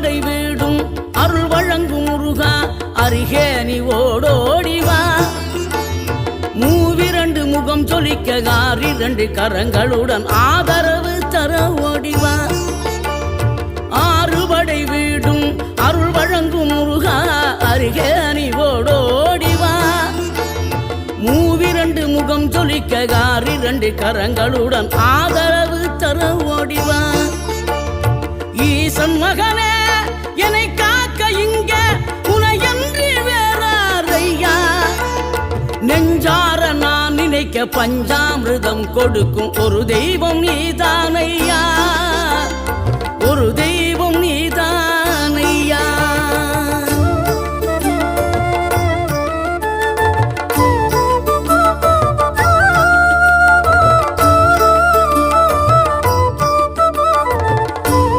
அறுபடை வீடும் அருள் வழங்கும் முருகா அருகே நீ ஓடோடிவா மூவிரண்டு முகம் சொலிக்க ஆறிரண்டு கரங்களுடன் ஆதரவு தர ஓடிவா ஆறுபடை வீடும் அருள் வழங்கும் முருகா அருகே நீ ஓடோடிவா மூவிரண்டு முகம் சொலிக்க ஆறிரண்டு கரங்களுடன் ஆதரவு தர ஓடிவா ஈசன் மகனே என்னை காக்க இங்க உனையன்றி வேறாரையா நெஞ்சார நான் நினைக்க பஞ்சாமிர்தம் கொடுக்கும் ஒரு தெய்வம் நீதானையா ஒரு தெய்வம்